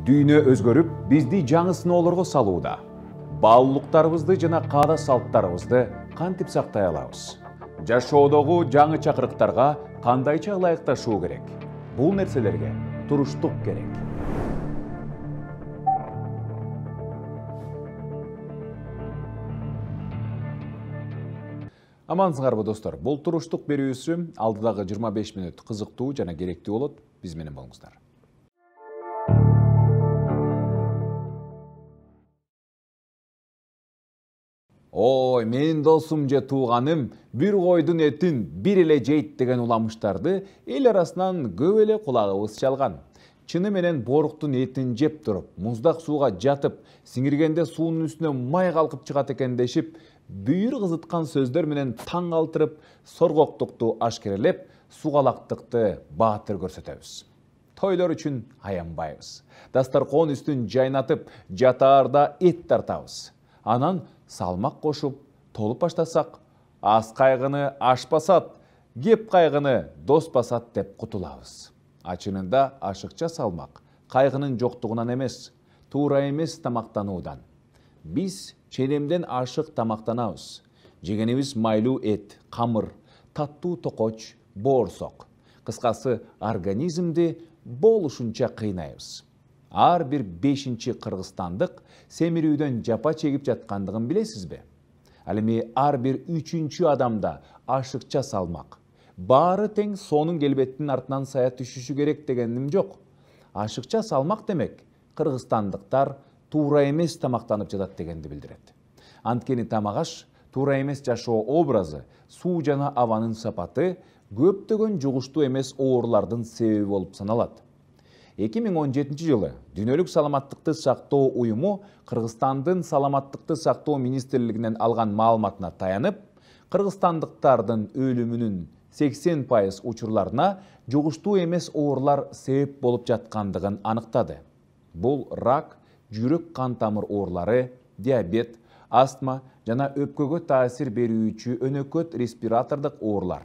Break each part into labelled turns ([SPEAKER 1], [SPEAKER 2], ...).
[SPEAKER 1] Дүйнө өзгөрүп, бизди жаңы сыноолорго салууда. Баалуулуктарыбызды жана каада салттарыбызды кантип сактай алабыз? Жашоодогу жаңы чакырыктарга кандайча ылайыкташуу керек? Бул нерселерге туруштук керек. Амансыңарбы достор. Бул туруштук берүүсү алдыдагы 25 мүнөт кызыктуу жана керектүү болот. Биз менен болуңуздар. Ой, менин досум же тууганым бир койдун этин бир эле жейт деген уламыштарды эл арасынан көп эле кулагыбыз чалган. Чыны менен боруктун этин жеп туруп, муздак сууга жатып, сиңиргенде суунун үстүнө май калкып чыгат экен дешип, бүйүр кызыткан сөздөр менен таң калтырып, соргоктукту ашкерелеп, сугалактыкты баатыр көрсөтөбүз. Тойлор үчүн аянбайбыз. Дастаркон үстүн жайнатып, жатаарда эт тартабыз. Анан салмак кошуп, толуп баштасак, аз кайгыны аш басат, кеп кайгыны дос басат деп кутулабыз. Ачынында ашыкча салмак кайгынын жоктугунан эмес, туура эмес тамактануудан. Биз ченемден ашык тамактанабыз. Жегенибиз майлуу эт, камыр, таттуу токоч, боорсок. Кыскасы, организмди болушунча кыйнайбыз. Ар бир 5-чи кыргызстандык семирүүдөн жапа чегип жаткандыгын билесизби? Ал эми ар бир 3-чү адамда ашыкча салмак. Баары тең сонун келбеттин артынан сая түшүшү керек дегеним жок. Ашыкча салмак демек кыргызстандыктар туура эмес тамактанып жатат дегенди билдирет. Анткени тамагаш, туура эмес жашоо образы, суу жана абанын сапаты көптөгөн жугуштуу эмес оорулардын себеби болуп саналат. 2017 жылы Дүйнөлүк саламаттыкты сактоо уюму Кыргызстандын саламаттыкты сактоо министрлигинен алган маалыматына таянып, кыргызстандыктардын өлүмүнүн 80% учурларына жугуштуу эмес оорулар себеп болуп жаткандыгын аныктады. Бул рак, жүрөк кан тамыр оорулары, диабет, астма жана өпкөгө таасир берүүчү өнөкөт респиратордук оорулар.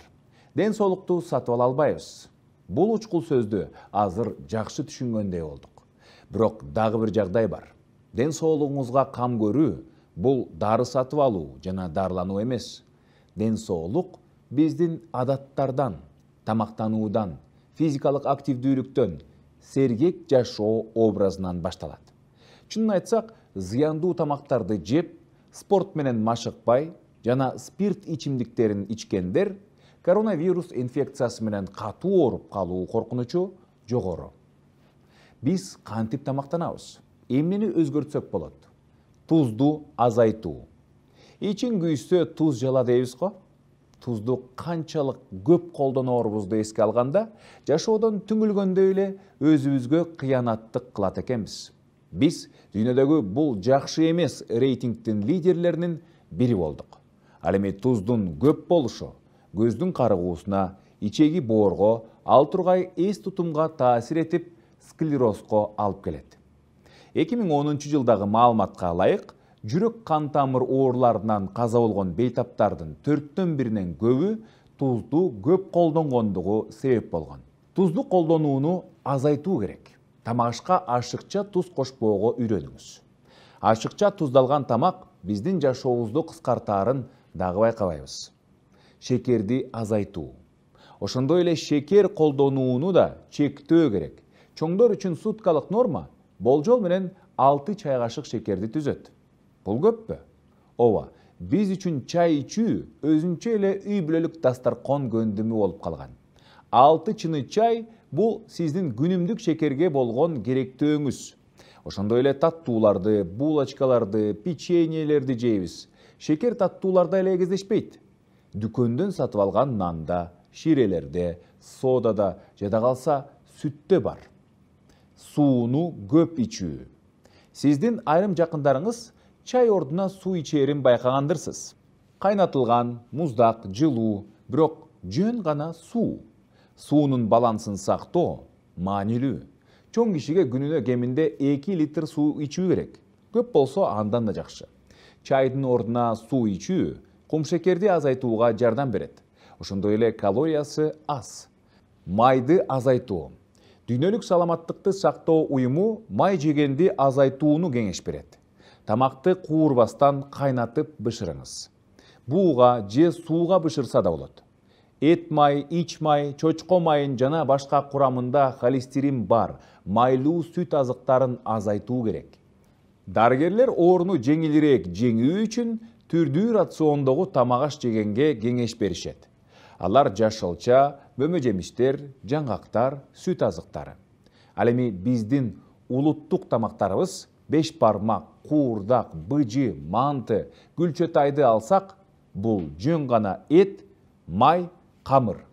[SPEAKER 1] Ден соолукту сатып ала албайбыз. Бул учкул сөздү азыр жакшы түшүнгөндөй болдук. Бирок дагы бир жагдай бар. Ден соолугуңузга кам көрүү бул дары сатып алуу жана дарылануу эмес. Ден соолук биздин адаттардан, тамактануудан, физикалык активдүүлүктөн, сергек жашоо образынан башталат. Чынын айтсак, зыяндуу тамактарды жеп, спорт менен машыкпай жана спирт ичимдиктерин ичкендер коронавирус инфекциясы менен катуу ооруп калуу коркунучу жогору. Биз кантип тамактанабыз? Эмнени өзгөртсөк болот? Тузду азайтуу. Ичин күйсө туз жала дейбиз го? Тузду канчалык көп колдоноорубузду эске алганда, жашоодон түңүлгөндөй эле өзүбүзгө кыянаттык кылат экенбиз. Биз дүйнөдөгү бул жакшы эмес рейтингдин лидерлеринин бири болдук. Ал эми туздун көп болушу көздүн карыгуусуна, ичеги боорго, ал тургай эс тутумга таасир этип, склерозго алып келет. 2010 жылдагы маалыматка ылайык, жүрөк кан тамыр ооруларынан каза болгон бейтаптардын 4-төн биринен көбү тузду көп колдонгондугу себеп болгон. Тузду колдонууну азайтуу керек. Тамашка ашыкча туз кошпоого үйрөнүңүз. Ашыкча туздалган тамак биздин жашообузду кыскартаарын дагы байкабайбыз. Шекерди азайтуу. Ошондой эле шекер колдонууну да чектөө керек. Чоңдор үчүн суткалык норма болжол менен 6 чай кашык шекерди түзөт. Бул көппү? Ооба, биз үчүн чай ичүү өзүнчө эле үй бүлөлүк дастаркон көндүмү болуп калган. 6 чыны чай бул сиздин күнүмдүк шекерге болгон керектөөңүз. Ошондой эле таттууларды, булочкаларды, печеньелерди жейбиз. Шекер таттууларда эле кездешпейт. Дүкөндөн сатып алган нанда, ширелерде, содада, жада калса сүттө бар. Сууну көп ичүү. Сиздин айрым жакындарыңыз чай ордуна суу ичээрин байкагандырсыз. Кайнатылган, муздак, жылуу, бирок жөн гана суу. Суунун балансын сактоо маанилүү. Чоң кишиге күнүнө кеминде 2 литр суу ичүү керек. Көп болсо андан да жакшы. Чайдын ордуна суу ичүү кум шекерди азайтууга жардам берет. Ошондой эле калориясы аз. Майды азайтуу. Дүйнөлүк саламаттыкты сактоо уюму май жегенди азайтууну кеңеш берет. Тамакты куурбастан кайнатып бышырыңыз. Бууга же сууга бышырса да болот. Эт май, ич май, чочко майын жана башка курамында холестерин бар майлуу сүт азыктарын азайтуу керек. Дарыгерлер ооруну жеңилирээк жеңүү үчүн түрдүү рациондогу тамак аш жегенге кеңеш беришет. Алар жашылча, мөмө жемиштер, жаңгактар, сүт азыктары. Ал эми биздин улуттук тамактарыбыз 5 бармак, куурдак, быжы, манты, күлчөтайды алсак, бул жөн гана эт, май, камыр.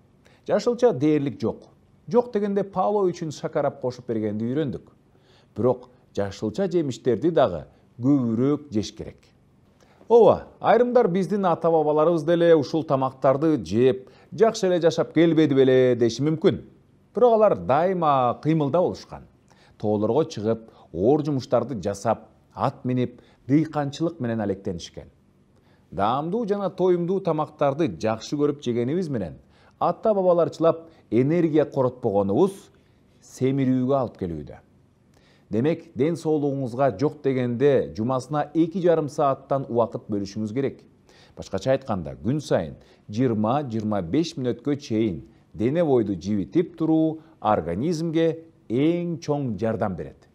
[SPEAKER 1] Жашылча дээрлик жок. Жок дегенде пало үчүн шакарап кошуп бергенди үйрөндүк. Бирок жашылча жемиштерди дагы көбүрөөк жеш керек. Ооба, айрымдар биздин ата-бабаларыбыз деле ушул тамактарды жеп, жакшы эле жашап келбеди беле деши мүмкүн. Бирок алар дайыма кыймылда болушкан. Тоолорго чыгып, оор жумуштарды жасап, ат минип, дыйканчылык менен алектенишкен. Даамдуу жана тоюмдуу тамактарды жакшы көрүп жегенибиз менен ата-бабаларчылап энергия коротпогонубуз семирүүгө алып келүүдө. Демек, ден соолугуңузга жок дегенде жумасына 2,5 сааттан убакыт бөлүшүңүз керек. Башкача айтканда, күн сайын 20-25 мүнөткө чейин дене бойду жибитип туруу организмге эң чоң жардам берет.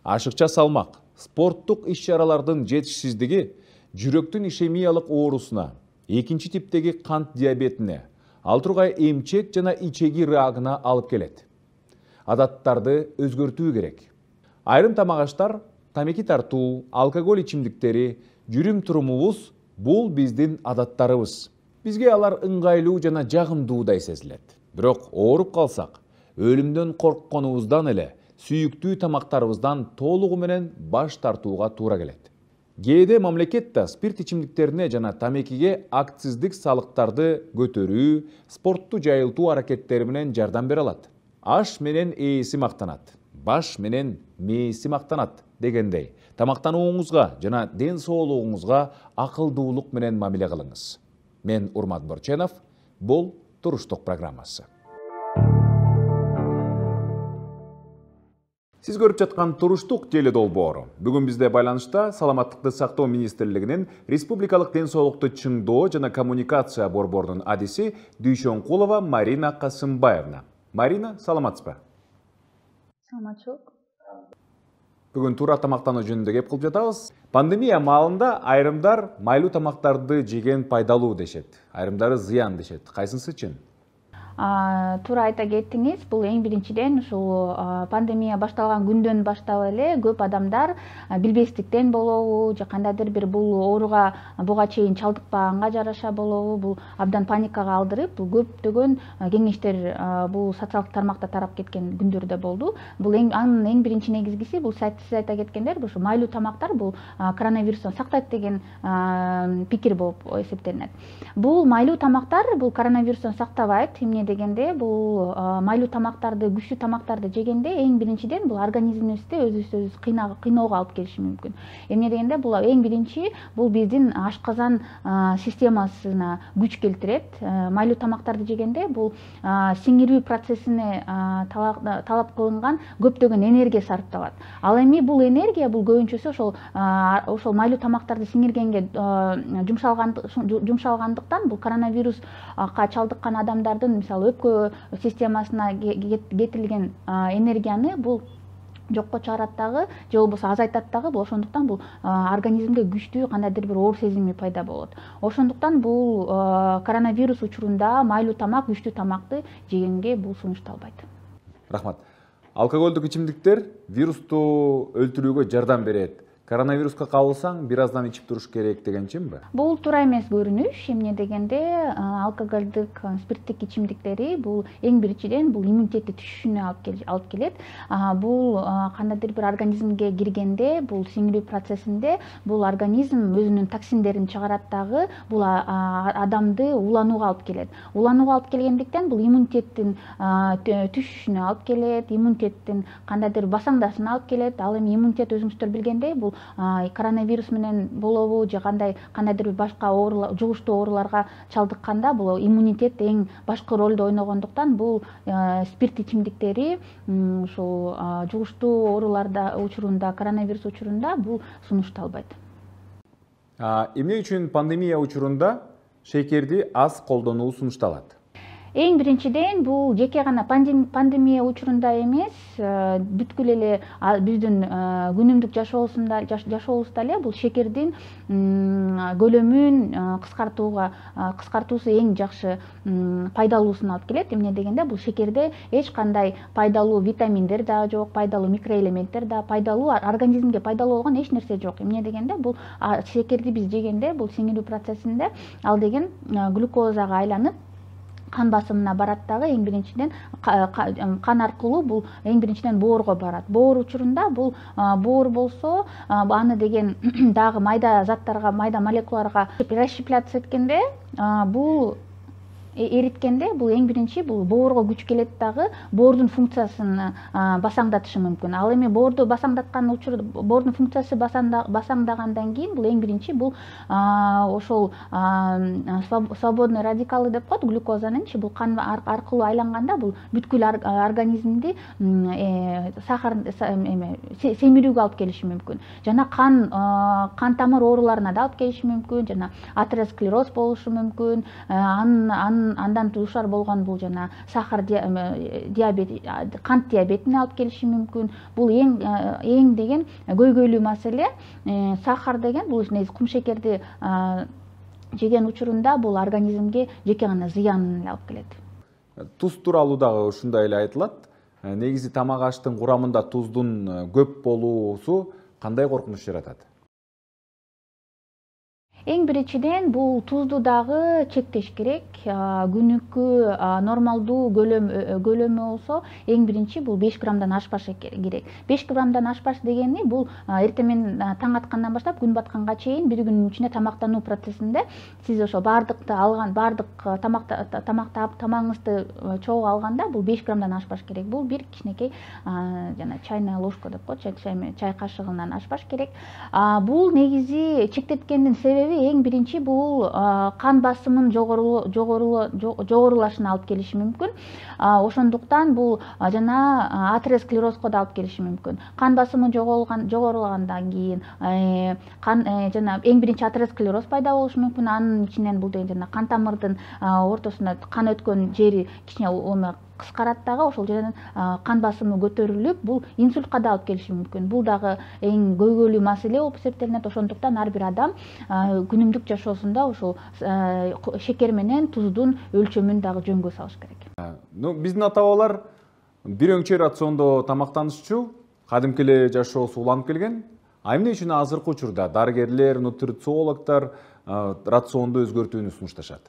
[SPEAKER 1] Ашыкча салмак, спорттук иш-чаралардын жетишсиздиги жүрөктүн ишемиялык оорусуна, экинчи типтеги кант диабетине, ал тургай эмчек жана ичеги рагына алып келет. Адаттарды өзгөртүү керек. Айрым тамак-аштар, тамеки тартуу, алкоголь ичимдиктери, жүрүм-турумубуз бул биздин адаттарыбыз. Бизге алар ыңгайлуу жана жагымдуудай сезилет. Бирок ооруп калсак, өлүмдөн коркконубуздан эле сүйүктүү тамактарыбыздан толугу менен баш тартууга туура келет. Кээде мамлекет да спирт ичимдиктерине жана тамекиге акциздик салыктарды көтөрүү, спортту жайылтуу аракеттери менен жардам бере алат. Аш менен ээси мактанат, баш менен мээси мактанат дегендей, тамактанууңузга жана ден соолугуңузга акылдуулук менен мамиле кылыңыз. Мен Урмат Борченов, бул Туруштук программасы. Сиз көрүп жаткан Туруштук теле долбоору. Бүгүн бизде байланышта Саламаттыкты сактоо министрлигинин Республикалык ден соолукту чыңдоо жана коммуникация борборунун адиси Дүйшөнкулова Марина Касымбаевна. Марина, саламатсызбы?
[SPEAKER 2] Саламатчылык.
[SPEAKER 1] Бүгүн туура тамактануу жөнүндө кеп кылып жатабыз. Пандемия маалында айрымдар майлуу тамактарды жеген пайдалуу дешет, айрымдары зыян дешет. Кайсынысы чын?
[SPEAKER 2] Туура айта кеттиңиз, бул эң биринчиден ушул пандемия башталган күндөн баштап эле көп адамдар билбестиктен болобу, же кандайдыр бир бул ооруга буга чейин чалдыкпаганга жараша болобу, бул абдан паникага алдырып, бул көптөгөн кеңештер бул социалдык тармакта тарап кеткен күндөрдө болду. Бул анын эң биринчи негизгиси бул сиз айта кеткендер, ушул майлуу тамактар бул коронавирустан сактайт деген пикир болуп эсептелинет. Бул майлуу тамактар бул коронавирустан сактабайт. Дегенде бул майлуу тамактарды, күчтүү тамактарды жегенде эң биринчиден бул организмибизде өзүбүз кыйноого алып келиши мүмкүн. Эмне дегенде бул эң биринчи бул биздин ашказан системасына күч келтирет. Майлуу тамактарды жегенде бул сиңирүү процессине талап кылынган көптөгөн энергия сарпталат. Ал эми бул энергия бул көбүнчөсү ошол майлуу тамактарды сиңиргенге жумшалгандыктан бул коронавируска чалдыккан адамдардын өпкө системасына кетирилген энергияны бул жокко чыгарат дагы, же болбосо азайтат дагы. Ошондуктан бул организмде күчтүү кандайдыр бир оор сезими пайда болот. Ошондуктан бул коронавирус учурунда майлуу тамак, күчтүү тамакты жегенге бул сунушталбайт.
[SPEAKER 1] Рахмат. Алкоголдук ичимдиктер вирусту өлтүрүүгө жардам берет. Коронавируска кабылсаң, бир аздан ичип туруш керек деген чынбы?
[SPEAKER 2] Бул туура эмес көрүнүш. Эмне дегенде, алкоголдук, спирттик ичимдиктери бул эң биринчиден бул иммунитетти түшүшүнө алып келет. Бул кандайдыр бир организмге киргенде, бул сиңирүү процессинде бул организм өзүнүн токсиндерин чыгарат дагы, бул адамды уланууга алып келет. Уланууга алып келгендиктен бул иммунитеттин түшүшүнө алып келет, иммунитеттин кандайдыр басаңдашына алып келет. Ал эми иммунитет өзүңүздөр билгендей, бул коронавирус менен болобу же кандайдыр бир башка жугуштуу ооруларга чалдыкканда бул иммунитет эң башкы ролду ойногондуктан бул спирт ичимдиктери ушул жугуштуу ооруларда учурунда, коронавирус учурунда бул сунушталбайт.
[SPEAKER 1] Эмне үчүн пандемия учурунда шекерди аз колдонуу сунушталат?
[SPEAKER 2] Эң биринчиден бул жеке гана пандемия учурунда эмес, бүткүл эле биздин күнүмдүк жашообузда эле бул шекердин көлөмүн кыскартуусу эң жакшы пайдалуусун алып келет. Эмне дегенде бул шекерде эч кандай пайдалуу витаминдер да жок, пайдалуу микроэлементтер да, пайдалуу организмге пайдалуу болгон эч нерсе жок. Эмне дегенде бул шекерди биз жегенде бул сиңирүү процессинде ал деген глюкозага айланып кан басымына барат дагы эң биринчиден кан аркылуу бул эң биринчиден боорго барат. Боор учурунда бул боор болсо аны деген дагы майда заттарга, майда молекулаларга расщепляться эткенде бул эриткенде бул эң биринчи бул боорго күч келет дагы боордун функциясын басаңдатышы мүмкүн. Ал эми боорду басаңдаткан учурда боордун функциясы басаңдагандан кийин бул эң биринчи бул ошол свободный радикалы деп коет глюкозанынчы бул кан аркылуу айланганда бул бүткүл организмди сахар семирүүгө алып келиши мүмкүн. Жана кан тамыр ооруларына да алып келиши мүмкүн, жана атеросклероз болушу мүмкүн. Андан душар болгон бул жана сахар диабет, кант диабетине алып келиши мүмкүн. Бул эң деген көйгөйлүү маселе. Сахар деген бул кум шекерди жеген учурунда бул организмге жеке гана зыянын алып келет.
[SPEAKER 1] Туз тууралуу дагы ушундай эле айтылат. Негизи тамак аштын курамында туздун көп болуусу кандай коркунуч жаратат?
[SPEAKER 2] Эң биринчиден бул тузду дагы чектеш керек. Күнүккү нормалдуу көлөмү болсо эң биринчи бул 5 граммдан ашпашы керек. 5 граммдан ашпаш дегени бул эртемен таң аткандан баштап күн батканга чейин бир күнүн ичинде тамактануу процессинде сиз ошо бардык тамагыңызды чогуу алганда бул 5 граммдан ашпаш керек. Бул бир кичинекей жана чайная ложка деп коет, чай кашыгынан ашпаш керек. Бул негизи чектеткендин себеби эң биринчи бул кан басымын жогорулашына алып келиши мүмкүн. Ошондуктан бул жана атеросклерозго да алып келиши мүмкүн. Кан басымы жогорулагандан кийин жана эң биринчи атеросклероз пайда болушу мүмкүн. Анын ичинен бул деген жана кан тамырдын ортосуна кан өткөн жери кичине кыскарат дагы, ошол жерден кан басымы көтөрүлүп, бул инсультка да алып келиши мүмкүн. Бул дагы эң көйгөйлүү маселе болуп эсептелинет. Ошондуктан ар бир адам күнүмдүк жашоосунда ошол шекер менен туздун өлчөмүн дагы жөнгө салыш керек.
[SPEAKER 1] Биздин ата-бабалар бир өңчөй рациондо тамактанышчу, кадимки эле жашоосу уланып келген. Эмне үчүн азыркы учурда дарыгерлер, нутрициологдор рационду өзгөртүүнү сунушташат?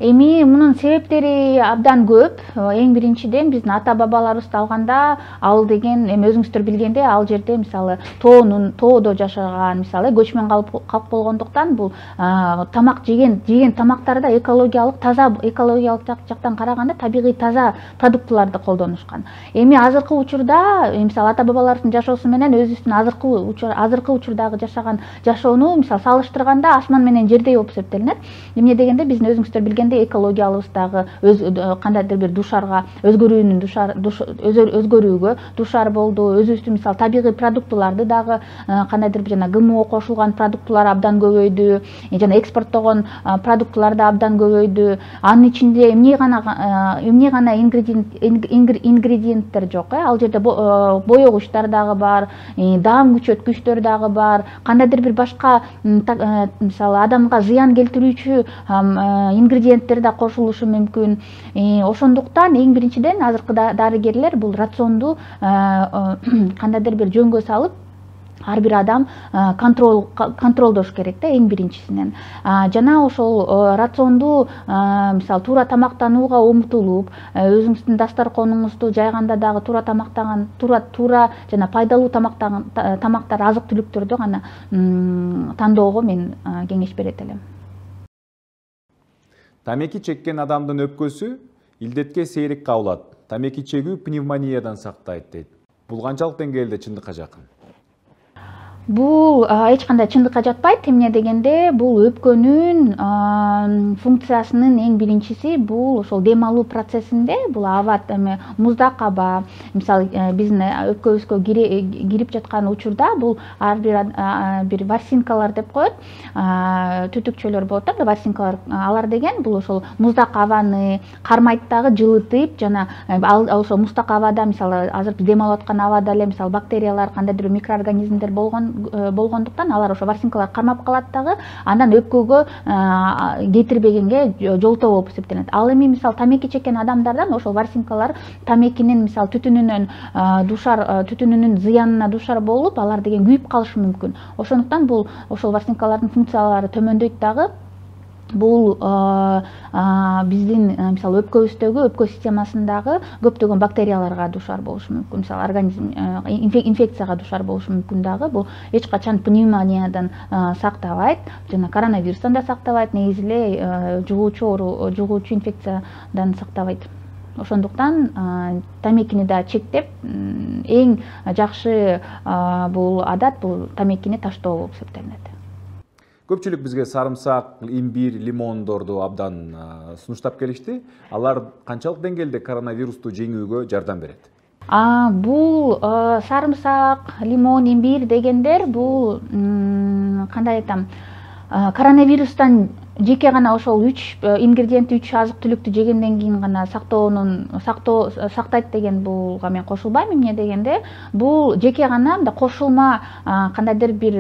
[SPEAKER 2] Эми мунун себептери абдан көп. Эң биринчиден биздин ата-бабаларыбызды алганда, ал деген эми өзүңүздөр билгендей, ал жерде мисалы тоодо жашаган, мисалы көчмөн калп болгондуктан бул тамак жеген тамактарда экологиялык жактан караганда табигый таза продуктуларды колдонушкан. Эми азыркы учурда мисалы ата-бабаларыбыздын жашоосу менен өзүбүздүн азыркы учурдагы жашаган жашоону мисалы салыштырганда асман менен жердей болуп эсептелинет. Эмне дегенде биздин өзүңүздөр билгендей экологиябыздагы кандайдыр бир душарга өзгөрүүгө душар болду. Өзүбүздүн мисалы табигый продуктуларды дагы кандайдыр бир жана ГМО кошулган продуктулар абдан көбөйдү, жана экспорттогон продуктулар да абдан көбөйдү. Анын ичинде эмне гана ингредиенттер жок, ал жерде боёгучтар дагы бар, даам күчөткүчтөр дагы бар, кандайдыр бир башка мисалы адамга зыян келтирүүчү ингредиенттер да кошулушу мүмкүн. Ошондуктан эң биринчиден азыркы дарыгерлер бул рационду кандайдыр бир жөнгө салып, ар бир адам контролдош керек да эң биринчисинен. Жана ошол рационду мисалы туура тамактанууга умтулуп, өзүңүздүн дастарконуңузду жайганда дагы туура тамактаган, туура жана пайдалуу тамактар, азык-түлүктөрдү гана тандоого мен кеңеш берет элем.
[SPEAKER 1] Тамеки чеккен адамдын өпкөсү илдетке сейрек кабылат. Тамеки чегүү пневмониядан сактайт дейт. Бул канчалык деңгээлде чындыкка жакын?
[SPEAKER 2] Бул эч кандай чындыкка жатпайт. Эмне дегенде, бул өпкөнүн функциясынын эң биринчиси бул ошол дем алуу процессинде, бул аба эме муздак аба, мисалы биздин өпкөбүзгө кирип жаткан учурда бул ар бир ворсинкалар деп коет, түтүкчөлөр болот да, ворсинкалар. Алар деген бул ошол муздак абаны кармайт дагы, жылытып, жана ошол муздак абада, мисалы азыр дем алып аткан абада эле мисалы бактериялар, кандайдыр микроорганизмдер болгондуктан алар ошо ворсинкалар кармап калат дагы, андан өпкөгө кетирбегенге жолтоо болуп эсептелет. Ал эми мисалы тамеки чеккен адамдардан ошол ворсинкалар тамекинин мисалы түтүнүнүн зыянына дуушар болуп, алар деген күйүп калышы мүмкүн. Ошондуктан бул ошол ворсинкалардын функциялары төмөндөйт дагы. Бул биздин мисалы өпкөбүздөгү, өпкө системасындагы көптөгөн бактерияларга дуушар болушу мүмкүн. Мисалы организм инфекцияга дуушар болушу мүмкүн дагы. Бул эч качан пневмониядан сактабайт, жана коронавирустан да сактабайт, негизи эле жугуучу инфекциядан сактабайт. Ошондуктан тамекини да чектеп, эң жакшы бул адат бул тамекини таштоо болуп эсептелинет.
[SPEAKER 1] Көпчүлүк бизге сарымсак, имбир, лимондорду абдан сунуштап келишти. Алар канчалык деңгээлде коронавирусту жеңүүгө жардам берет?
[SPEAKER 2] Бул сарымсак, лимон, имбир дегендер бул кандай айтам, коронавирустан жеке гана ошол 3 ингредиентти, 3 азык түлүктү жегенден кийин гана сактайт деген булга мен кошулбайм. Эмне дегенде, бул жеке гана мындай кошулма кандайдыр бир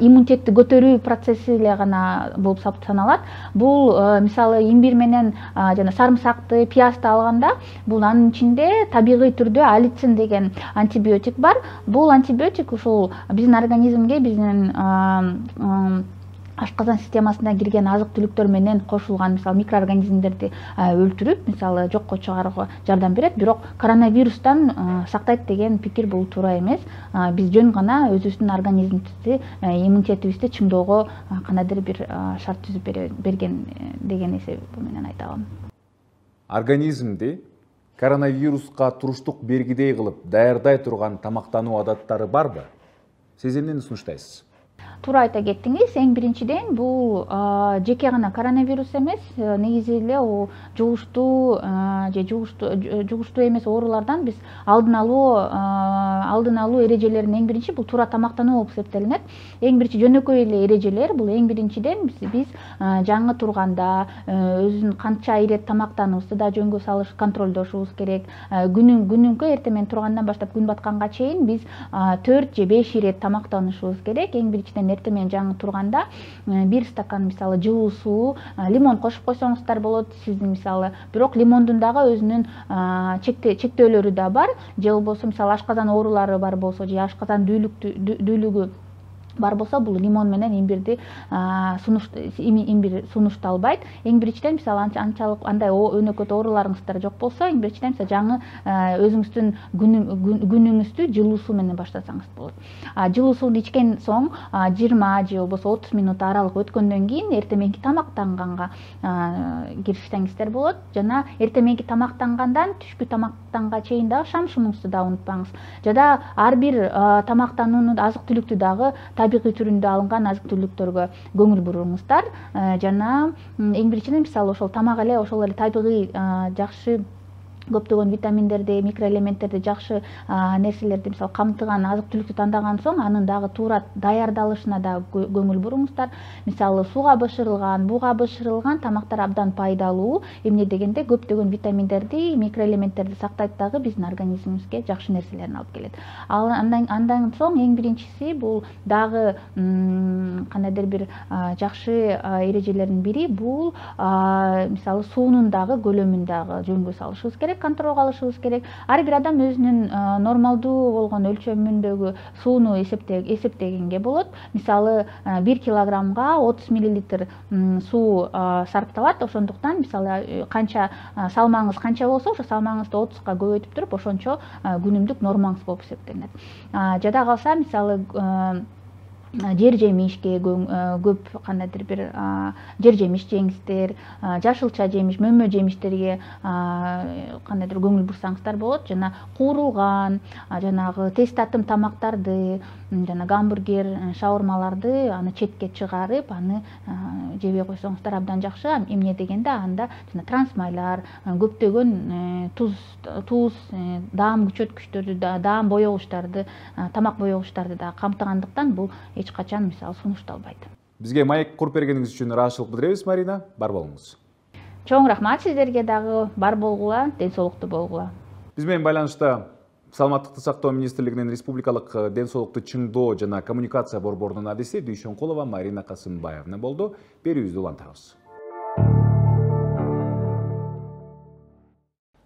[SPEAKER 2] иммунитетти көтөрүү процесси эле гана болуп саналат. Бул мисалы имбир менен жана сарымсакты, пиязды алганда, бул анын ичинде табигый түрдө алицин деген антибиотик бар. Бул антибиотик ушул биздин организмге, биздин ашказан системасына кирген азык түлүктөр менен кошулган мисалы микроорганизмдерди өлтүрүп, мисалы жокко чыгарууга жардам берет. Бирок коронавирустан сактайт деген пикир бул туура эмес. Биз жөн гана өзүбүздүн организмибизди, иммунитетибизди чыңдоого кандайдыр бир шарт түзүп берген деген эсебим менен айта алам.
[SPEAKER 1] Организмди коронавируска туруштук бергидей кылып даярдай турган тамактануу адаттары барбы? Сиз эмнени сунуштайсыз?
[SPEAKER 2] Туура айта кеттиңиз. Эң биринчиден бул жеке гана коронавирус эмес, негизи эле жугуштуу же жугуштуу эмес оорулардан биз алдын алуу эрежелеринин эң биринчи бул туура тамактануу болуп эсептелинет. Эң биринчи жөнөкөй эле эрежелер бул эң биринчиден биз жаңы турганда өзүнүн канча ирет тамактануубузду да жөнгө салыш, контролдошубуз керек. Күнүнкү эртең менен тургандан баштап күн батканга чейин биз 4 же 5 ирет тамактанышыбыз керек. Эң биринчиден эртең менен жаңы турганда 1 стакан мисалы жылуу суу, лимон кошуп койсоңуздар болот сиздин мисалы. Бирок лимондун дагы өзүнүн чектөөлөрү да бар. Же болбосо мисалы ашказан оорулары бар болсо, же ашказан дүүлүгү бар болсо, бул лимон менен имбир сунушталбайт. Эң биринчиден мисалы анчалык андай өнөкөт ооруларыңыздар жок болсо, эң биринчиден мисалы жаңы өзүңүздүн күнүңүздү жылуу суу менен баштасаңыз болот. Жылуу сууну ичкен соң 20 же болбосо 30 минут аралык өткөндөн кийин эртең мененки тамактанганга киришсеңиздер болот. Жана эртең мененки тамактангандан түшкү тамактанганга чейин дагы шам шумуңузду да унутпаңыз. Жада ар бир тамактанууну азык түлүктү дагы табигый түрүндө алынган азык түлүктөргө көңүл буруңуздар. Жана эң биринчиден мисалы ошол тамак эле ошол эле табигый жакшы көптөгөн витаминдерди, микроэлементтерди, жакшы нерселерди мисалы камтыган азык түлүктү тандаган соң анын дагы туура даярдалышына да көңүл буруңуздар. Мисалы сууга бышырылган, буга бышырылган тамактар абдан пайдалуу. Эмне дегенде көптөгөн витаминдерди, микроэлементтерди сактайт дагы биздин организмибизге жакшы нерселерин алып келет. Андан соң эң биринчиси бул дагы кандайдыр бир жакшы эрежелердин бири бул мисалы суунун дагы көлөмүн дагы жөнгө салышыбыз керек, контролго алышыбыз керек. Ар бир адам өзүнүн нормалдуу болгон өлчөмүндөгү сууну эсептегенге болот. Мисалы 1 килограммга 30 миллилитр суу сарпталат. Ошондуктан мисалы канча салмаңыз канча болсо, ошо салмаңызды 30га көбөйтүп туруп, ошончо күнүмдүк нормаңыз болуп эсептелинет. Жада калса мисалы жер жемишке көп кандайдыр бир жер жемиш жеңиздер, жашылча жемиш, мөмө жемиштерге кандайдыр көңүл бурсаңыздар болот. Жана куурулган, жанагы тез татым тамактарды, жана гамбургер, шаурмаларды аны четке чыгарып, аны жебей койсоңуздар абдан жакшы. Эмне дегенде анда жана трансмайлар, көптөгөн туз, даам күчөткүчтөрдү, даам боёгучтарды, тамак боёгучтарды да камтыгандыктан бул эч качан мисалы сунушталбайт.
[SPEAKER 1] Бизге маек куруп бергениңиз үчүн ыраазычылык билдиребиз, Марина. Бар болуңуз.
[SPEAKER 2] Чоң рахмат сиздерге дагы. Бар болгула, ден соолуктуу болгула.
[SPEAKER 1] Биз менен байланышта Саламаттыкты сактоо министрлигинин республикалык ден соолукту чыңдоо жана коммуникация борборунун адиси Дүйшөнкулова Марина Касымбаевна болду. Берүүбүздү улантабыз.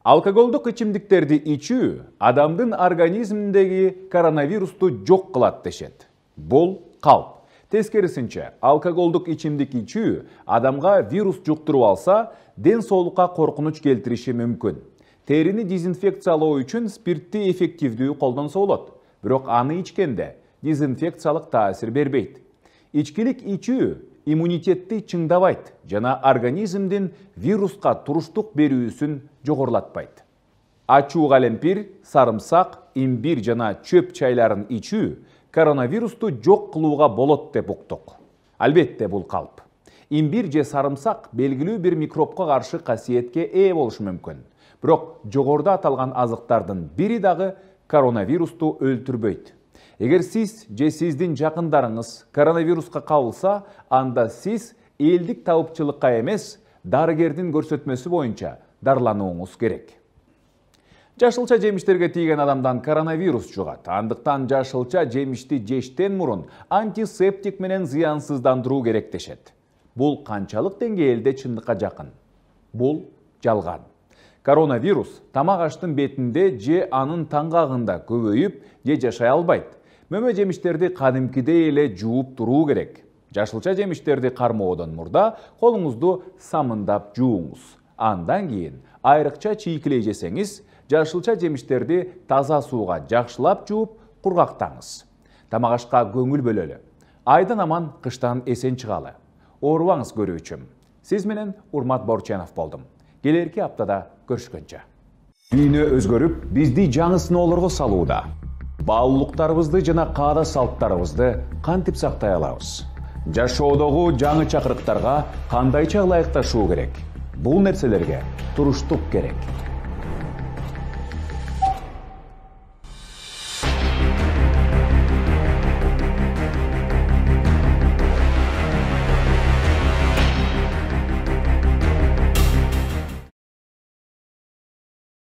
[SPEAKER 1] Алкоголдук ичимдиктерди ичүү адамдын организминдеги коронавирусту жок кылат дешет. Бул калп. Тескерисинче, алкоголдук ичимдик ичүү адамга вирус жуктуруп алса, ден соолукка коркунуч келтириши мүмкүн. Терини дезинфекциялоо үчүн спиртти эффективдүү колдонсо болот, бирок аны ичкенде дезинфекциялык таасир бербейт. Ичкилик ичүү иммунитетти чыңдабайт жана организмдин вируска туруштук берүүсүн жогорулатпайт. Ачуу калемпир, сарымсак, имбир жана чөп чайларын ичүү коронавирусту жок кылууга болот деп уктук. Албетте бул калп. Имбир же сарымсак белгилүү бир микробко каршы касиетке ээ болушу мүмкүн. Бирок жогоруда аталган азыктардын бири дагы коронавирусту өлтүрбөйт. Эгер сиз же сиздин жакындарыңыз коронавируска кабылса, анда сиз элдик табыпчылыкка эмес, дарыгердин көрсөтмөсү боюнча дарыланууңуз керек. Жашылча жемиштерге тийген адамдан коронавирус жугат. Андыктан жашылча жемишти жештен мурун антисептик менен зыянсыздандыруу керек дешет. Бул канчалык деңгээлде чындыкка жакын? Бул жалган. Коронавирус тамак аштын бетинде же анын таңгагында көбөйүп, же жашай албайт. Мөмө жемиштерди кадимкидей эле жууп туруу керек. Жашылча жемиштерди кармоодон мурда колуңузду самындап жууңуз. Андан кийин айрыкча чийкилей жесеңиз, жашылча жемиштерди таза сууга жакшылап жууп, кургактаңыз. Тамак ашка көңүл бөлөлү. Айдан аман, кыштан эсен чыгалы. Оорубаңыз көрүүчүм. Сиз менен Урмат Борченов болдум. Келерки аптада көрүшкөнчө. Дүйнө өзгөрүп, бизди жаңы сыноолорго салууда. Баалуулуктарыбызды жана каада салттарыбызды кантип сактай алабыз? Жашоодогу жаңы чакырыктарга кандайча ылайыкташуу керек? Бул нерселерге туруштук керек.